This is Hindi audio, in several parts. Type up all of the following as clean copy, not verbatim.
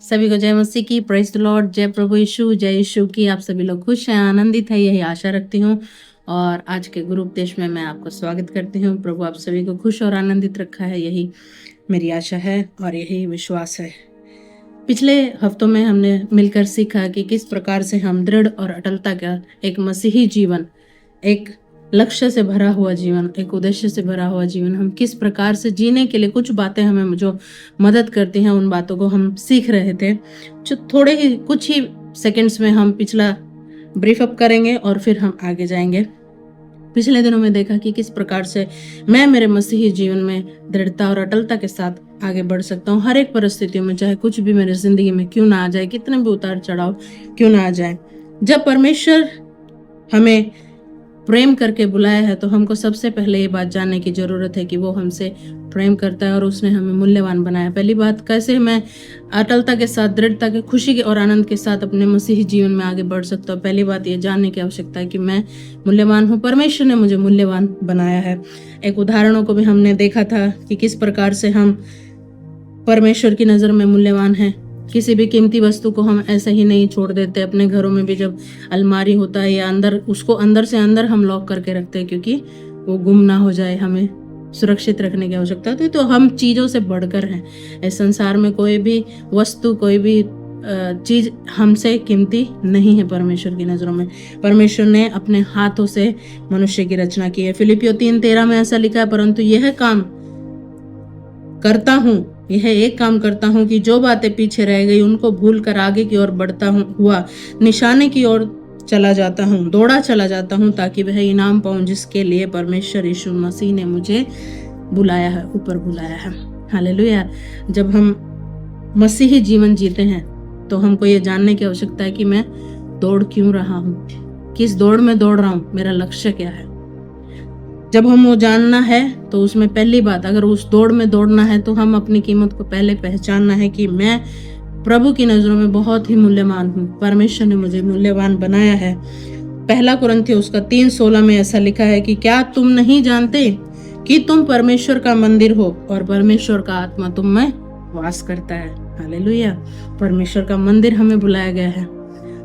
सभी को जय मसीह की, प्रेज द लॉर्ड, जय प्रभु यीशु, जय यीशु की। आप सभी लोग खुश हैं, आनंदित है, यही आशा रखती हूँ। और आज के गुरु उपदेश में मैं आपको स्वागत करती हूँ। प्रभु आप सभी को खुश और आनंदित रखा है, यही मेरी आशा है और यही विश्वास है। पिछले हफ्तों में हमने मिलकर सीखा कि किस प्रकार से हम दृढ़ और अटलता का एक मसीही जीवन, एक लक्ष्य से भरा हुआ जीवन, एक उद्देश्य से भरा हुआ जीवन हम किस प्रकार से जीने के लिए कुछ बातें हमें जो मदद करती हैं, उन बातों को हम सीख रहे थे। जो थोड़े ही कुछ ही सेकंड्स में हम पिछला ब्रीफ अप करेंगे और फिर हम आगे जाएंगे। पिछले दिनों में देखा कि किस प्रकार से मैं मेरे मसीही जीवन में दृढ़ता और अटलता के साथ आगे बढ़ सकता हूँ हर एक परिस्थितियों में, चाहे कुछ भी मेरी जिंदगी में क्यों ना आ जाए, कितने भी उतार चढ़ाव क्यों ना आ जाए। जब परमेश्वर हमें प्रेम करके बुलाया है तो हमको सबसे पहले ये बात जानने की जरूरत है कि वो हमसे प्रेम करता है और उसने हमें मूल्यवान बनाया। पहली बात, कैसे मैं अटलता के साथ, दृढ़ता के, खुशी के और आनंद के साथ अपने मसीही जीवन में आगे बढ़ सकता हूँ। पहली बात ये जानने की आवश्यकता है कि मैं मूल्यवान हूँ, परमेश्वर ने मुझे मूल्यवान बनाया है। एक उदाहरणों को भी हमने देखा था कि किस प्रकार से हम परमेश्वर की नज़र में मूल्यवान हैं। किसी भी कीमती वस्तु को हम ऐसे ही नहीं छोड़ देते। अपने घरों में भी जब अलमारी होता है या अंदर, उसको अंदर से अंदर हम लॉक करके रखते हैं क्योंकि वो गुम ना हो जाए, हमें सुरक्षित रखने की आवश्यकता होती है। तो हम चीज़ों से बढ़कर हैं। इस संसार में कोई भी वस्तु, कोई भी चीज़ हमसे कीमती नहीं है परमेश्वर की नज़रों में। परमेश्वर ने अपने हाथों से मनुष्य की रचना की है। फिलिपियों 3:13 में ऐसा लिखा है, परंतु यह काम करता हूँ, यह एक काम करता हूँ कि जो बातें पीछे रह गई उनको भूल कर आगे की ओर बढ़ता हुआ निशाने की ओर चला जाता हूँ, दौड़ा चला जाता हूँ, ताकि वह इनाम पाऊँ जिसके लिए परमेश्वर यीशु मसीह ने मुझे बुलाया है, ऊपर बुलाया है। हालेलुया। जब हम मसीही जीवन जीते हैं तो हमको ये जानने की आवश्यकता है कि मैं दौड़ क्यों रहा हूँ, किस दौड़ में दौड़ रहा हूँ, मेरा लक्ष्य क्या है। जब हम वो जानना है तो उसमें पहली बात, अगर उस दौड़ में दौड़ना है तो हम अपनी कीमत को पहले पहचानना है कि मैं प्रभु की नज़रों में बहुत ही मूल्यवान हूँ। परमेश्वर ने मुझे मूल्यवान बनाया है। पहला कुरिन्थियों उसका 3:16 में ऐसा लिखा है कि क्या तुम नहीं जानते कि तुम परमेश्वर का मंदिर हो और परमेश्वर का आत्मा तुम में वास करता है। हालेलुया। परमेश्वर का मंदिर हमें बुलाया गया है,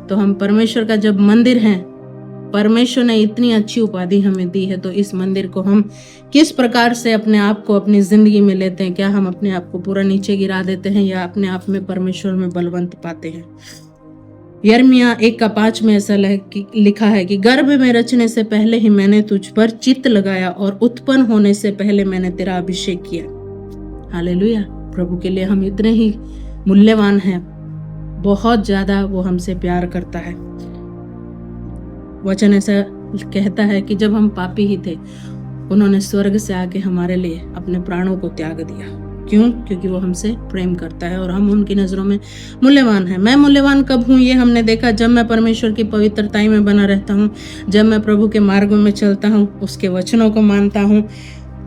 तो हम परमेश्वर का जब मंदिर हैं, परमेश्वर ने इतनी अच्छी उपाधि हमें दी है, तो इस मंदिर को हम किस प्रकार से अपने आप को अपनी जिंदगी में लेते हैं। क्या हम अपने आप को पूरा नीचे गिरा देते हैं या अपने आप में परमेश्वर में बलवंत पाते हैं। यिर्मयाह 1:5 में ऐसा लिखा है कि गर्भ में रचने से पहले ही मैंने तुझ पर चित्त लगाया और उत्पन्न होने से पहले मैंने तेरा अभिषेक किया। हालेलुया। प्रभु के लिए हम इतने ही मूल्यवान हैं, बहुत ज्यादा वो हमसे प्यार करता है। वचन ऐसा कहता है कि जब हम पापी ही थे, उन्होंने स्वर्ग से आके हमारे लिए अपने प्राणों को त्याग दिया। क्यों? क्योंकि वो हमसे प्रेम करता है और हम उनकी नज़रों में मूल्यवान हैं। मैं मूल्यवान कब हूँ ये हमने देखा, जब मैं परमेश्वर की पवित्रताई में बना रहता हूँ, जब मैं प्रभु के मार्ग में चलता हूँ, उसके वचनों को मानता हूँ।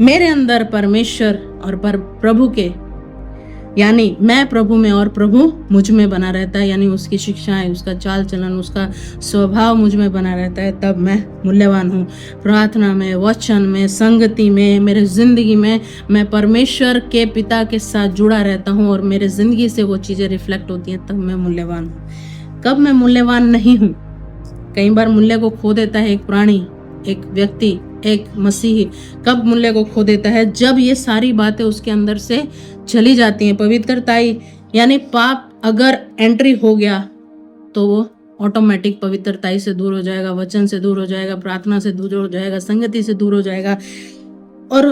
मेरे अंदर परमेश्वर और प्रभु के, यानी मैं प्रभु में और प्रभु मुझ में बना रहता है, यानी उसकी शिक्षाएं, उसका चाल चलन, उसका स्वभाव मुझ में बना रहता है, तब मैं मूल्यवान हूँ। प्रार्थना में, वचन में, संगति में, मेरे जिंदगी में मैं परमेश्वर के पिता के साथ जुड़ा रहता हूँ और मेरे जिंदगी से वो चीज़ें रिफ्लेक्ट होती हैं, तब मैं मूल्यवान हूँ। कब मैं मूल्यवान नहीं हूँ? कई बार मूल्य को खो देता है एक प्राणी, एक व्यक्ति, एक मसीही कब मूल्य को खो देता है? जब ये सारी बातें उसके अंदर से चली जाती हैं। पवित्रताई यानी पाप अगर एंट्री हो गया तो वो ऑटोमेटिक पवित्रताई से दूर हो जाएगा, वचन से दूर हो जाएगा, प्रार्थना से दूर हो जाएगा, संगति से दूर हो जाएगा, और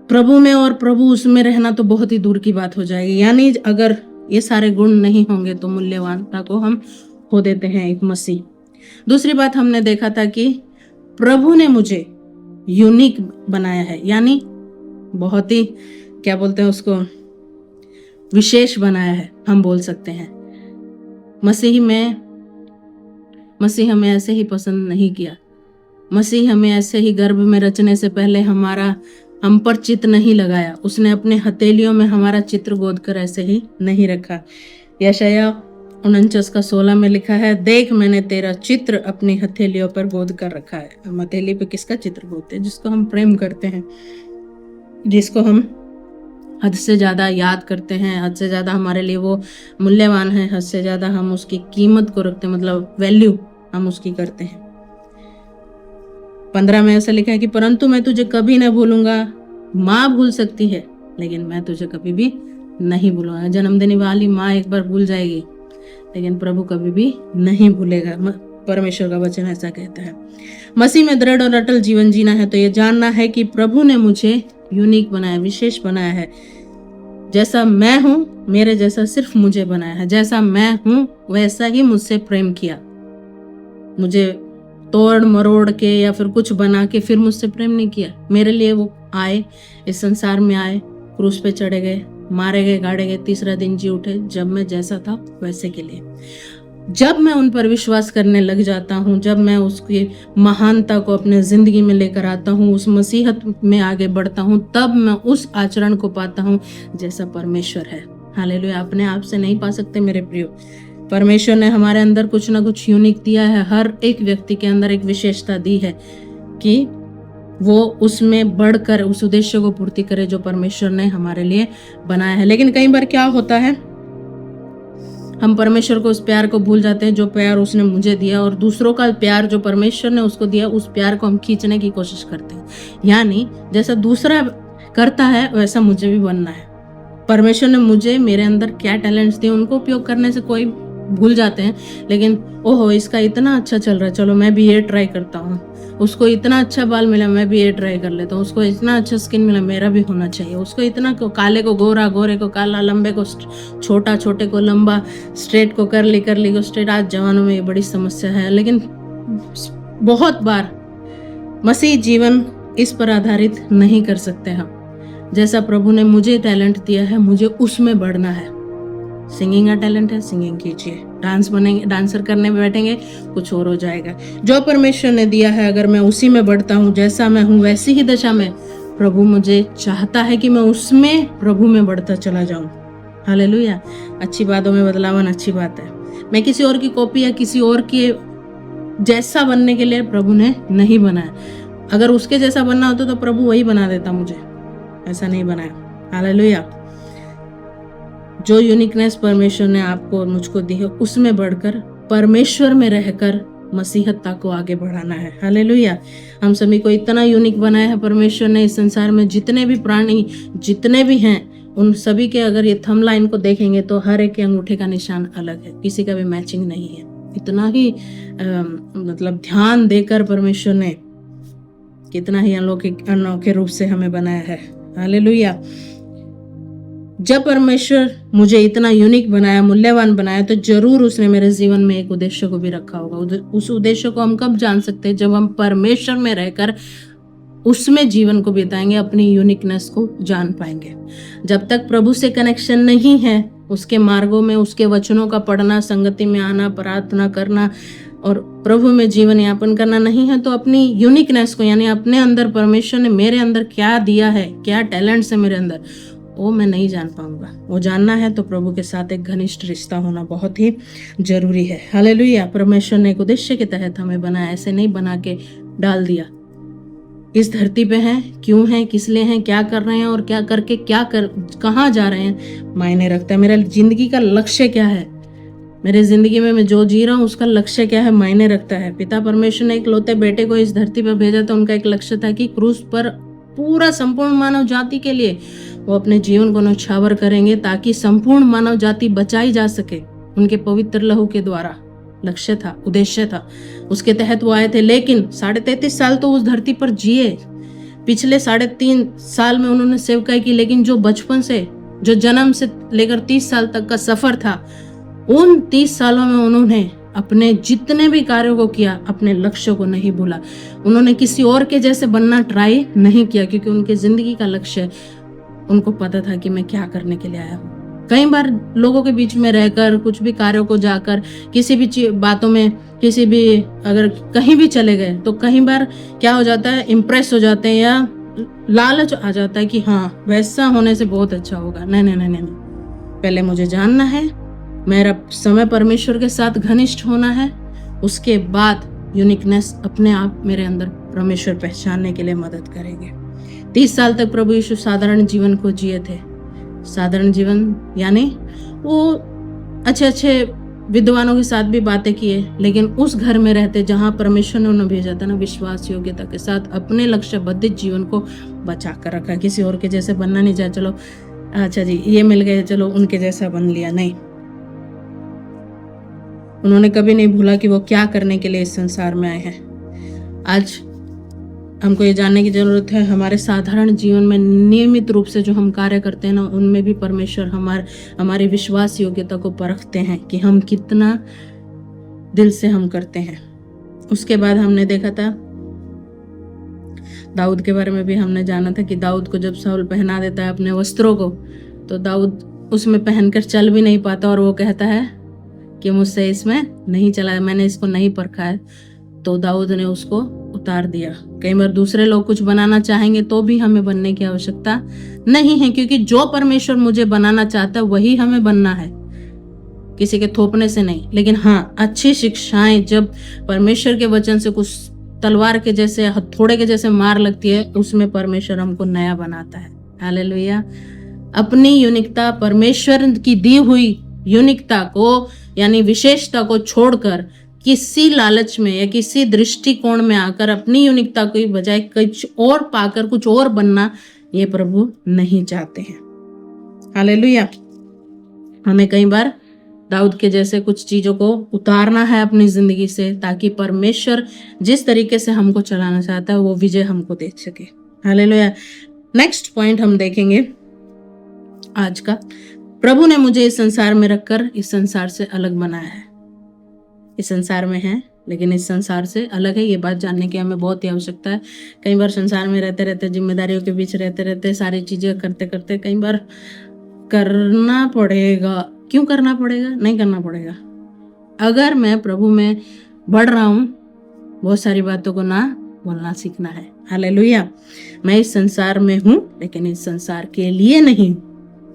प्रभु में और प्रभु उसमें रहना तो बहुत ही दूर की बात हो जाएगी। यानी अगर ये सारे गुण नहीं होंगे तो मूल्यवानता को हम खो देते हैं एक मसीह। दूसरी बात हमने देखा था कि प्रभु ने मुझे यूनिक बनाया है, यानी बहुत ही, क्या बोलते हैं उसको, विशेष बनाया है, हम बोल सकते हैं। मसीह हमें ऐसे ही पसंद नहीं किया। मसीह हमें ऐसे ही गर्भ में रचने से पहले हम पर चित्र नहीं लगाया। उसने अपने हथेलियों में हमारा चित्र गोद कर ऐसे ही नहीं रखा। यशायाह 49:16 में लिखा है, देख मैंने तेरा चित्र अपनी हथेलियों पर गोद कर रखा है। हम हथेली पे किसका चित्र गोदते हैं? जिसको हम प्रेम करते हैं, जिसको हम हद से ज़्यादा याद करते हैं, हद से ज़्यादा हमारे लिए वो मूल्यवान है, हद से ज़्यादा हम उसकी कीमत को रखते हैं, मतलब वैल्यू हम उसकी करते हैं। 15 में ऐसा लिखा है कि परंतु मैं तुझे कभी न भूलूंगा। माँ भूल सकती है लेकिन मैं तुझे कभी भी नहीं भूलूंगा। जन्म देने वाली माँ एक बार भूल जाएगी लेकिन प्रभु कभी भी नहीं भूलेगा। परमेश्वर का वचन ऐसा कहता है। मसीह में दृढ़ और अटल जीवन जीना है तो ये जानना है कि प्रभु ने मुझे यूनिक बनाया, विशेष बनाया है। जैसा मैं हूँ, मेरे जैसा सिर्फ मुझे बनाया है। जैसा मैं हूँ वैसा ही मुझसे प्रेम किया। मुझे तोड़ मरोड़ के या फिर कुछ बना के फिर मुझसे प्रेम नहीं किया। मेरे लिए वो आए, इस संसार में आए, क्रूस पे चढ़े गए, मारे गए, गाड़े गए, तीसरा दिन जी उठे, जब मैं जैसा था वैसे के लिए। जब मैं उन पर विश्वास करने लग जाता हूँ, जब मैं उसकी महानता को अपने जिंदगी में लेकर आता हूँ, उस मसीहत में आगे बढ़ता हूँ, तब मैं उस आचरण को पाता हूँ जैसा परमेश्वर है। हालेलुया। अपने आप से नहीं पा सकते मेरे प्रियो। परमेश्वर ने हमारे अंदर कुछ ना कुछ यूनिक दिया है। हर एक व्यक्ति के अंदर एक विशेषता दी है कि वो उसमें बढ़कर उस उद्देश्य को पूर्ति करे जो परमेश्वर ने हमारे लिए बनाया है। लेकिन कई बार क्या होता है, हम परमेश्वर को उस प्यार को भूल जाते हैं जो प्यार उसने मुझे दिया, और दूसरों का प्यार जो परमेश्वर ने उसको दिया, उस प्यार को हम खींचने की कोशिश करते हैं। यानी जैसा दूसरा करता है वैसा मुझे भी बनना है। परमेश्वर ने मुझे, मेरे अंदर क्या टैलेंट्स दिए, उनको उपयोग करने से कोई भूल जाते हैं। लेकिन ओहो इसका इतना अच्छा चल रहा है, चलो मैं भी ये ट्राई करता हूँ। उसको इतना अच्छा बाल मिला, मैं भी ये ट्राई कर लेता हूँ। उसको इतना अच्छा स्किन मिला, मेरा भी होना चाहिए। उसको इतना काले को गोरा, गोरे को काला, लंबे को छोटा, छोटे को लंबा, स्ट्रेट को करली, करली को स्ट्रेट। आज जवानों में ये बड़ी समस्या है। लेकिन बहुत बार मसीह जीवन इस पर आधारित नहीं कर सकते हम। जैसा प्रभु ने मुझे टैलेंट दिया है, मुझे उसमें बढ़ना है। सिंगिंग का टैलेंट है, सिंगिंग कीजिए। डांस बनेंगे, डांसर करने में बैठेंगे, कुछ और हो जाएगा। जो परमेश्वर ने दिया है अगर मैं उसी में बढ़ता हूँ, जैसा मैं हूँ वैसी ही दशा में प्रभु मुझे चाहता है कि मैं उसमें प्रभु में बढ़ता चला जाऊं। हालेलुया। अच्छी बातों में बदलावन अच्छी बात है। मैं किसी और की कॉपी या किसी और के जैसा बनने के लिए प्रभु ने नहीं बनाया। अगर उसके जैसा बनना होता तो प्रभु वही बना देता मुझे, ऐसा नहीं बनाया। हालेलुया। जो यूनिकनेस परमेश्वर ने आपको और मुझको दी है, उसमें बढ़कर परमेश्वर में रहकर मसीहत्ता को आगे बढ़ाना है। हालेलुया। हम सभी को इतना यूनिक बनाया है परमेश्वर ने। इस संसार में जितने भी प्राणी, जितने भी हैं, उन सभी के अगर ये थंब लाइन को देखेंगे तो हर एक के अंगूठे का निशान अलग है, किसी का भी मैचिंग नहीं है। इतना ही मतलब ध्यान देकर परमेश्वर ने कितना ही अनोखे रूप से हमें बनाया है। हालेलुया। जब परमेश्वर मुझे इतना यूनिक बनाया, मूल्यवान बनाया, तो जरूर उसने मेरे जीवन में एक उद्देश्य को भी रखा होगा। उस उद्देश्य को हम कब जान सकते हैं? जब हम परमेश्वर में रहकर उसमें जीवन को बिताएंगे, अपनी यूनिकनेस को जान पाएंगे। जब तक प्रभु से कनेक्शन नहीं है, उसके मार्गों में, उसके वचनों का पढ़ना, संगति में आना, प्रार्थना करना और प्रभु में जीवन यापन करना नहीं है, तो अपनी यूनिकनेस को, यानी अपने अंदर परमेश्वर ने मेरे अंदर क्या दिया है, क्या टैलेंट्स है मेरे अंदर, वो मैं नहीं जान पाऊंगा। वो जानना है तो प्रभु के साथ एक घनिष्ठ रिश्ता होना बहुत ही जरूरी है। हालेलुया। परमेश्वर ने एक उद्देश्य के तहत हमें बनाया, ऐसे नहीं बना के डाल दिया। इस धरती पे हैं, क्यों हैं, किस लिए हैं, क्या कर रहे हैं और क्या करके कहाँ जा रहे हैं, मायने रखता है। मेरा जिंदगी का लक्ष्य क्या है, मेरे जिंदगी में मैं जो जी रहा हूँ उसका लक्ष्य क्या है, मायने रखता है। पिता परमेश्वर ने एक लौते बेटे को इस धरती पर भेजा तो उनका एक लक्ष्य था कि क्रूस पर पूरा संपूर्ण मानव जाति के लिए वो अपने जीवन को न्यौछावर करेंगे ताकि संपूर्ण मानव जाति बचाई जा सके उनके पवित्र लहू के द्वारा। लक्ष्य था, उद्देश्य था, उसके तहत वो आए थे। लेकिन 33.5 साल तो उस धरती पर जिए। पिछले 3.5 साल में उन्होंने सेवकाई की, लेकिन जो बचपन से, जो जन्म से लेकर 30 साल तक का सफर था, उन 30 सालों में उन्होंने अपने जितने भी कार्यों को किया, अपने लक्ष्य को नहीं भूला। उन्होंने किसी और के जैसे बनना ट्राई नहीं किया, क्योंकि उनके जिंदगी का लक्ष्य, उनको पता था कि मैं क्या करने के लिए आया हूँ। कई बार लोगों के बीच में रहकर, कुछ भी कार्यों को जाकर, किसी भी बातों में, किसी भी अगर कहीं भी चले गए तो कई बार क्या हो जाता है, इम्प्रेस हो जाते हैं या लालच आ जाता है कि हाँ वैसा होने से बहुत अच्छा होगा। नहीं नहीं नहीं नहीं, पहले मुझे जानना है, मेरा समय परमेश्वर के साथ घनिष्ठ होना है, उसके बाद यूनिकनेस अपने आप मेरे अंदर परमेश्वर पहचानने के लिए मदद करेंगे। 30 साल तक प्रभु यीशु साधारण जीवन को जिए थे, साधारण जीवन, यानी वो अच्छे अच्छे विद्वानों के साथ भी बातें किए, लेकिन उस घर में रहते जहाँ परमेश्वर ने उन्हें भेजा था ना, विश्वास योग्यता के साथ अपने लक्ष्य बद्धित जीवन को बचा कर रखा। किसी और के जैसे बनना नहीं चाहे, चलो अच्छा जी ये मिल गए, चलो उनके जैसा बन लिया, नहीं। उन्होंने कभी नहीं भूला कि वो क्या करने के लिए इस संसार में आए हैं। आज हमको ये जानने की जरूरत है, हमारे साधारण जीवन में नियमित रूप से जो हम कार्य करते हैं ना, उनमें भी परमेश्वर हमारे विश्वास योग्यता को परखते हैं कि हम कितना दिल से हम करते हैं। उसके बाद हमने देखा था दाऊद के बारे में भी हमने जाना था कि दाऊद को जब शाऊल पहना देता है अपने वस्त्रों को, तो दाऊद उसमें पहनकर चल भी नहीं पाता और वो कहता है कि मुझसे इसमें नहीं चला, मैंने इसको नहीं परखा है। तो दाऊद ने उसको उतार दिया। कई बार दूसरे लोग कुछ बनाना चाहेंगे तो भी हमें बनने की आवश्यकता नहीं है, क्योंकि जो परमेश्वर मुझे बनाना चाहता है वही हमें बनना है, किसी के थोपने से नहीं। लेकिन हाँ, अच्छी शिक्षाएं जब परमेश्वर के वचन से कुछ तलवार के जैसे, हथौड़े के जैसे मार लगती है, उसमें परमेश्वर हमको नया बनाता है। हालेलुया। अपनी यूनिकता, परमेश्वर की दी हुई यूनिकता को यानी विशेषता को छोड़कर किसी लालच में या किसी दृष्टिकोण में आकर अपनी यूनिकता की बजाय कुछ और पाकर कुछ और बनना, ये प्रभु नहीं चाहते हैं। हालेलुया। हमें कई बार दाऊद के जैसे कुछ चीजों को उतारना है अपनी जिंदगी से, ताकि परमेश्वर जिस तरीके से हमको चलाना चाहता है वो विजय हमको दे सके। हालेलुया। नेक्स्ट पॉइंट हम देखेंगे आज का, प्रभु ने मुझे इस संसार में रखकर इस संसार से अलग बनाया है। इस संसार में है लेकिन इस संसार से अलग है, ये बात जानने की हमें बहुत ही आवश्यकता है। कई बार संसार में रहते रहते, जिम्मेदारियों के बीच रहते रहते, सारी चीजें करते करते कई बार करना पड़ेगा। क्यों करना पड़ेगा? नहीं करना पड़ेगा। अगर मैं प्रभु में बढ़ रहा हूँ, बहुत सारी बातों को ना बोलना सीखना है। हालेलुया। मैं इस संसार में हूँ लेकिन इस संसार के लिए नहीं,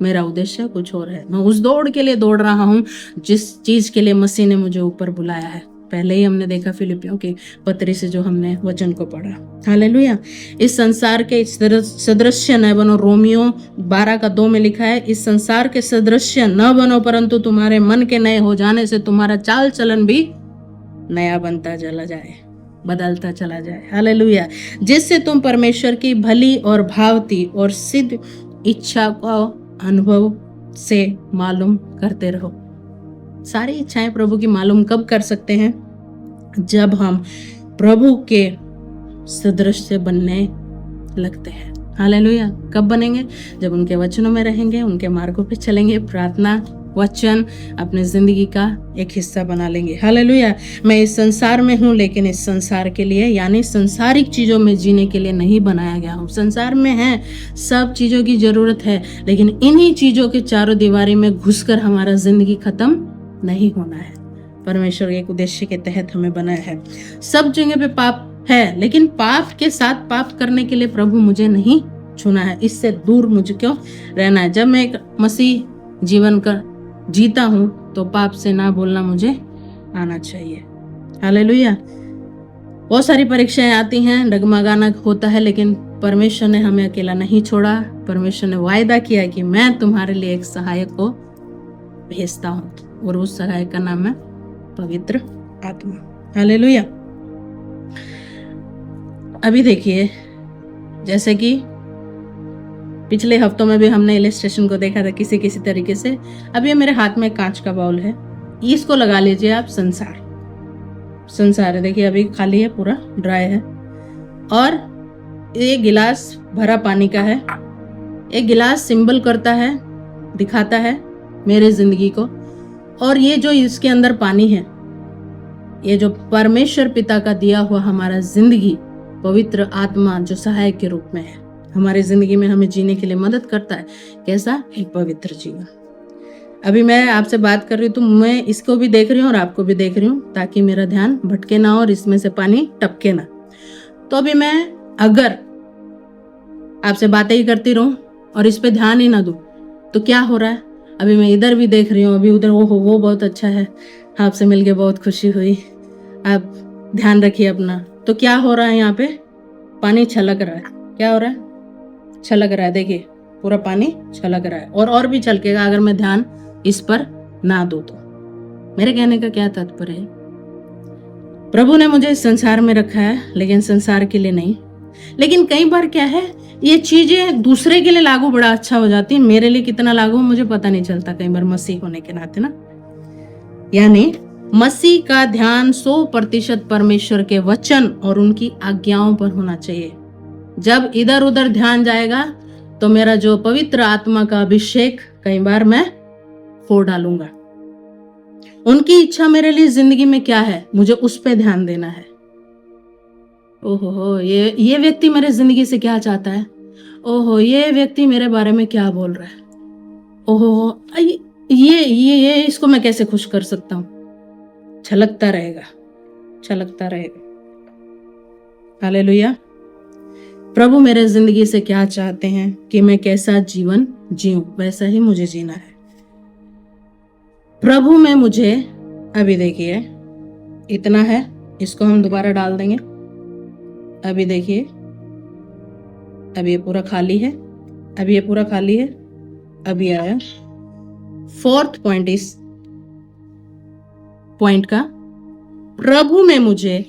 मेरा उद्देश्य कुछ और है। मैं उस दौड़ के लिए दौड़ रहा हूँ जिस चीज के लिए मसीह ने मुझे ऊपर बुलाया है। पहले ही हमने देखा फिलिपियों की पत्री से जो हमने वचन को पढ़ा। हालेलुया। इस संसार के सदृश्य न बनो, रोमियो 12:2 में लिखा है, इस संसार के सदृश्य न बनो, परंतु तुम्हारे मन के नए हो जाने से तुम्हारा चाल चलन भी नया बनता चला जाए, बदलता चला जाए। हालेलुया। जिससे तुम परमेश्वर की भली और भावती और सिद्ध इच्छा को अनुभव से मालूम करते रहो। सारी इच्छाएं प्रभु की मालूम कब कर सकते हैं? जब हम प्रभु के सदृश बनने लगते हैं। हालेलुया। कब बनेंगे? जब उनके वचनों में रहेंगे, उनके मार्गों पे चलेंगे, प्रार्थना वचन अपने जिंदगी का एक हिस्सा बना लेंगे। हालेलुया। मैं इस संसार में हूँ लेकिन इस संसार के लिए यानी संसारिक चीजों में जीने के लिए नहीं बनाया गया हूँ। संसार में है, सब चीजों की जरूरत है, लेकिन इन्हीं चीजों के चारों दीवारी में घुसकर हमारा जिंदगी खत्म नहीं होना है। परमेश्वर के एक उद्देश्य के तहत हमें बनाया है। सब जगह पे पाप है, लेकिन पाप के साथ पाप करने के लिए प्रभु मुझे नहीं चुना है। इससे दूर मुझे क्यों रहना है? जब मैं एक मसीह जीवन का जीता हूं तो पाप से ना बोलना मुझे आना चाहिए। हालेलुया। बहुत सारी परीक्षाएं आती हैं, डगमगाना होता है, लेकिन परमेश्वर ने हमें अकेला नहीं छोड़ा। परमेश्वर ने वायदा किया कि मैं तुम्हारे लिए एक सहायक को भेजता हूं, और उस सहायक का नाम है पवित्र आत्मा। हालेलुया। अभी देखिए, जैसे कि पिछले हफ्तों में भी हमने इलस्ट्रेशन को देखा था किसी किसी तरीके से। अब ये मेरे हाथ में कांच का बाउल है, इसको लगा लीजिए आप संसार है। देखिए अभी खाली है, पूरा ड्राई है, और ये गिलास भरा पानी का है। एक गिलास सिंबल करता है, दिखाता है मेरे जिंदगी को, और ये जो इसके अंदर पानी है, ये जो परमेश्वर पिता का दिया हुआ हमारा जिंदगी, पवित्र आत्मा जो सहायक के रूप में है, हमारे जिंदगी में हमें जीने के लिए मदद करता है। कैसा? एक पवित्र जीवन। अभी मैं आपसे बात कर रही हूँ तो मैं इसको भी देख रही हूँ और आपको भी देख रही हूँ, ताकि मेरा ध्यान भटके ना और इसमें से पानी टपके ना। तो अभी मैं अगर आपसे बातें ही करती रहूं और इस पे ध्यान ही ना दूं तो क्या हो रहा है? अभी मैं इधर भी देख रही हूँ, अभी उधर वो बहुत अच्छा है, आपसे मिलके बहुत खुशी हुई, आप ध्यान रखिए अपना। तो क्या हो रहा है? यहाँ पे पानी छलक रहा है। क्या हो रहा है? छलक रहा है। देखिए पूरा पानी छलक रहा है और भी छलकेगा अगर मैं ध्यान इस पर ना दूं तो। मेरे कहने का क्या तात्पर्य है, प्रभु ने मुझे इस संसार में रखा है लेकिन संसार के लिए नहीं। लेकिन कई बार क्या है, ये चीजें दूसरे के लिए लागू बड़ा अच्छा हो जाती है, मेरे लिए कितना लागू मुझे पता नहीं चलता कई बार मसीह होने के नाते ना। यानी मसीह का ध्यान 100% परमेश्वर के वचन और उनकी आज्ञाओं पर होना चाहिए। जब इधर उधर ध्यान जाएगा तो मेरा जो पवित्र आत्मा का अभिषेक कई बार मैं खो डालूंगा। उनकी इच्छा मेरे लिए जिंदगी में क्या है, मुझे उस पे ध्यान देना है। ओहो, ये व्यक्ति मेरे जिंदगी से क्या चाहता है, ओहो ये व्यक्ति मेरे बारे में क्या बोल रहा है, ओहो ये इसको मैं कैसे खुश कर सकता हूं। छलकता रहेगा। हालेलुया। प्रभु मेरे जिंदगी से क्या चाहते हैं कि मैं कैसा जीवन जीऊं, वैसा ही मुझे जीना है। प्रभु में मुझे, अभी देखिए इतना है, इसको हम दोबारा डाल देंगे। अभी देखिए, अब ये पूरा खाली है, अभी आया 4th पॉइंट। इस पॉइंट का, प्रभु में मुझे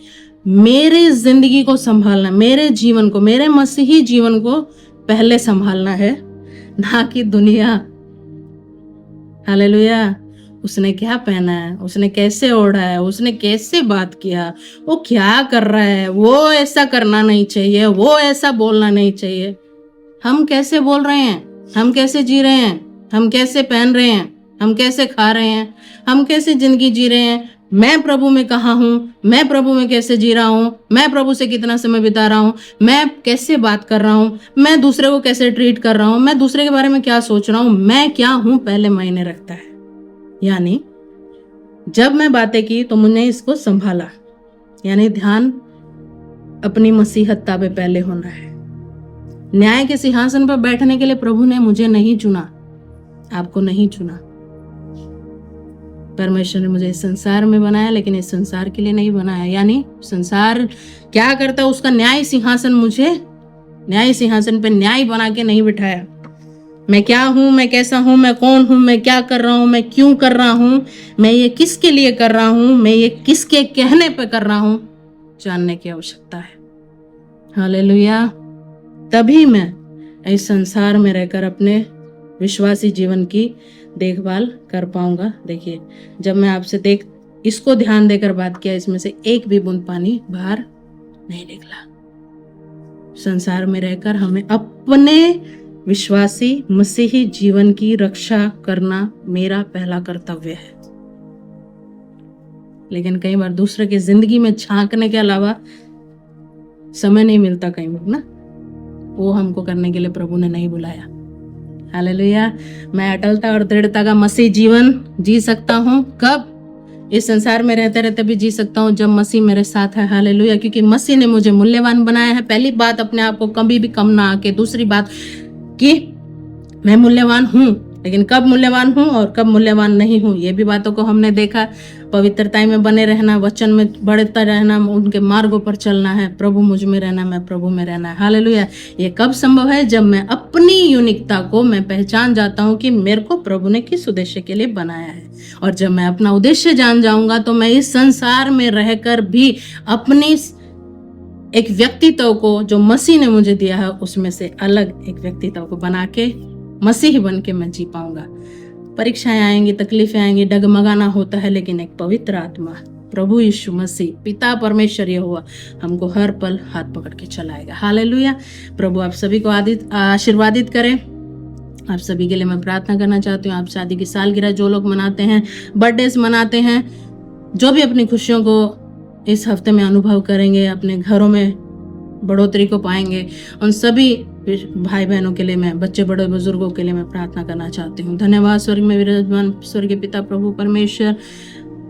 मेरे जिंदगी को संभालना, मेरे जीवन को, मेरे मसीही जीवन को पहले संभालना है, ना कि दुनिया। हालेलुया। उसने क्या पहना है, उसने कैसे ओढ़ा है, उसने कैसे बात किया, वो क्या कर रहा है, वो ऐसा करना नहीं चाहिए, वो ऐसा बोलना नहीं चाहिए। हम कैसे बोल रहे हैं, हम कैसे जी रहे हैं, हम कैसे पहन रहे हैं, हम कैसे खा रहे हैं, हम कैसे जिंदगी जी रहे हैं, मैं प्रभु में कहाँ हूँ, मैं प्रभु में कैसे जी रहा हूँ, मैं प्रभु से कितना समय बिता रहा हूँ, मैं कैसे बात कर रहा हूँ, मैं दूसरे को कैसे ट्रीट कर रहा हूँ, मैं दूसरे के बारे में क्या सोच रहा हूँ, मैं क्या हूँ, पहले मायने रखता है। यानी जब मैं बातें की तो मुझे इसको संभाला, यानी ध्यान अपनी मसीहत्ता पे पहले होना है। न्याय के सिंहासन पर बैठने के लिए प्रभु ने मुझे नहीं चुना, आपको नहीं चुना। परमेश्वर ने मुझे इस संसार में बनाया, लेकिन इस संसार के लिए नहीं बनाया। यानी संसार क्या करता है, उसका न्याय सिंहासन, मुझे न्याय सिंहासन पे न्याय बना के नहीं बिठाया। मैं क्या हूं, मैं कैसा हूं, मैं कौन हूं, मैं क्या कर रहा हूं, मैं क्यों कर रहा हूं, मैं ये किसके लिए कर रहा हूं, मैं ये किसके कहने पे कर रहा हूं, जानने की आवश्यकता है। हालेलुया। तभी मैं इस संसार में रहकर अपने विश्वासी जीवन की देखभाल कर पाऊंगा। देखिए, जब मैं आपसे इसको ध्यान देकर बात किया, इसमें से एक भी बूंद पानी बाहर नहीं निकला। संसार में रहकर हमें अपने विश्वासी मसीही जीवन की रक्षा करना मेरा पहला कर्तव्य है। लेकिन कई बार दूसरे की जिंदगी में झांकने के अलावा समय नहीं मिलता कई बार ना, वो हमको करने के लिए प्रभु ने नहीं बुलाया। हालेलुया। मैं अटलता और दृढ़ता का मसीह जीवन जी सकता हूँ। कब? इस संसार में रहते रहते भी जी सकता हूँ जब मसीह मेरे साथ है। हालेलुया। क्योंकि मसीह ने मुझे मूल्यवान बनाया है। पहली बात, अपने आप को कभी भी कम ना आके। दूसरी बात कि मैं मूल्यवान हूँ, लेकिन कब मूल्यवान हूँ और कब मूल्यवान नहीं हूँ, ये भी बातों को हमने देखा। पवित्रता में बने रहना, वचन में बढ़ता रहना, उनके मार्गों पर चलना है, प्रभु मुझ में रहना, मैं प्रभु में रहना है। हालेलुया। ये कब संभव है? जब मैं अपनी यूनिकता को मैं पहचान जाता हूँ कि मेरे को प्रभु ने किस उद्देश्य के लिए बनाया है। और जब मैं अपना उद्देश्य जान जाऊंगा तो मैं इस संसार में रहकर भी अपनी एक व्यक्तित्व को जो मसीह ने मुझे दिया है उसमें से अलग एक व्यक्तित्व को बना के मसीह बन के मैं जी पाऊंगा। परीक्षाएं आएंगी, तकलीफें आएंगी, डगमगाना होता है, लेकिन एक पवित्र आत्मा प्रभु यीशु मसीह, पिता परमेश्वर यहोवा हमको हर पल हाथ पकड़ के चलाएगा। हालेलुया। प्रभु आप सभी को आशीर्वादित करे। आप सभी के लिए मैं प्रार्थना करना चाहती हूँ। आप शादी की सालगिरह जो लोग मनाते हैं, बर्थडेज मनाते हैं, जो भी अपनी खुशियों को इस हफ्ते में अनुभव करेंगे, अपने घरों में बढ़ोतरी को पाएंगे, उन सभी भाई बहनों के लिए मैं, बच्चे बड़े बुजुर्गों के लिए मैं प्रार्थना करना चाहती हूँ। धन्यवाद स्वर्ग में विराजमान स्वर्गीय पिता प्रभु परमेश्वर,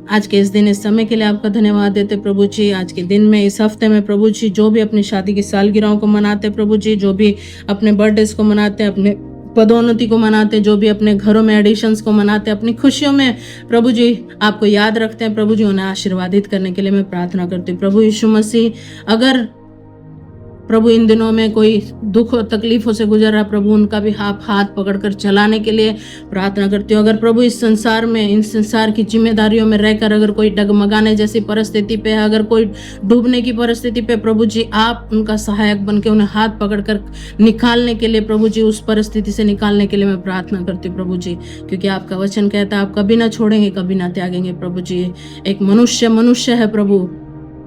आज के इस दिन, इस समय के लिए आपका धन्यवाद देते प्रभु जी। आज के दिन में, इस हफ्ते में प्रभु जी, जो भी अपनी शादी की सालगिरहों को मनाते प्रभु जी, जो भी अपने बर्थडेज को मनाते, अपने पदोन्नति को मनाते, जो भी अपने घरों में एडिशंस को मनाते, अपनी खुशियों में प्रभु जी आपको याद रखते हैं, प्रभु जी उन्हें आशीर्वादित करने के लिए मैं प्रार्थना करती हूँ। प्रभु यीशु मसीह, अगर प्रभु इन दिनों में कोई दुख और तकलीफों से गुजर रहा है, प्रभु उनका भी आप हाथ पकड़कर चलाने के लिए प्रार्थना करती हूँ। अगर प्रभु इस संसार में, इन संसार की जिम्मेदारियों में रहकर अगर कोई डगमगाने जैसी परिस्थिति पे है, अगर कोई डूबने की परिस्थिति पे, प्रभु जी आप उनका सहायक बन के उन्हें हाथ पकड़कर निकालने के लिए, प्रभु जी उस परिस्थिति से निकालने के लिए मैं प्रार्थना करती हूँ प्रभु जी, क्योंकि आपका वचन कहता है आप कभी ना छोड़ेंगे, कभी ना त्यागेंगे प्रभु जी। एक मनुष्य है प्रभु,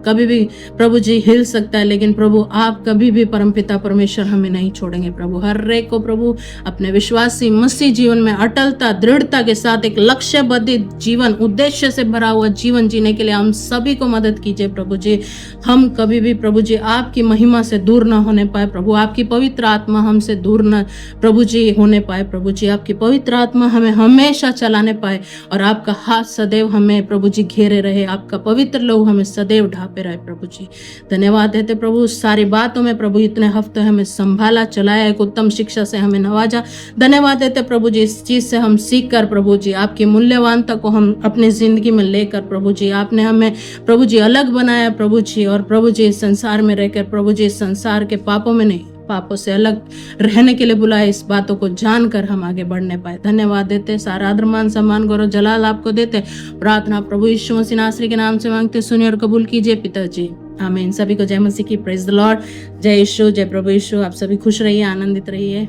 कभी भी प्रभु जी हिल सकता है, लेकिन प्रभु आप कभी भी परमपिता परमेश्वर हमें नहीं छोड़ेंगे प्रभु। हर एक को प्रभु अपने विश्वासी मसीह जीवन में अटलता, दृढ़ता के साथ एक लक्ष्यबद्ध जीवन, उद्देश्य से भरा हुआ जीवन जीने के लिए हम सभी को मदद कीजिए प्रभु जी। हम कभी भी प्रभु जी आपकी महिमा से दूर ना होने पाए प्रभु, आपकी पवित्र आत्मा हमसे दूर न प्रभु जी होने पाए प्रभु जी, आपकी पवित्र आत्मा हमें हमेशा चलाने पाए और आपका हाथ सदैव हमें प्रभु जी घेरे रहे, आपका पवित्र लहू हमें सदैव ढापे रहे प्रभु जी। धन्यवाद देते प्रभु सारी बातों में प्रभु, इतने हफ्ते हमें संभाला, चलाया, एक उत्तम शिक्षा से हमें नवाजा। धन्यवाद देते प्रभु जी इस चीज से हम सीख कर प्रभु जी आपकी मूल्यवानता को हम अपनी जिंदगी में लेकर प्रभु जी, आपने हमें प्रभु जी अलग बनाया प्रभु जी, और प्रभु जी इस संसार में रहकर प्रभु जी संसार के पापों में नहीं, पापों से अलग रहने के लिए बुलाए। इस बातों को जानकर हम आगे बढ़ने पाए। धन्यवाद देते, सारा आदर मान सम्मान गौरव जलाल आपको देते। प्रार्थना प्रभु यीशु मसीह नासरी के नाम से मांगते, सुनिए और कबूल कीजिए पिताजी, आमीन। सभी को जय मसीह की, प्रेज द लॉर्ड। जय यीशु, जय प्रभु यीशु। आप सभी खुश रहिए, आनंदित रहिए।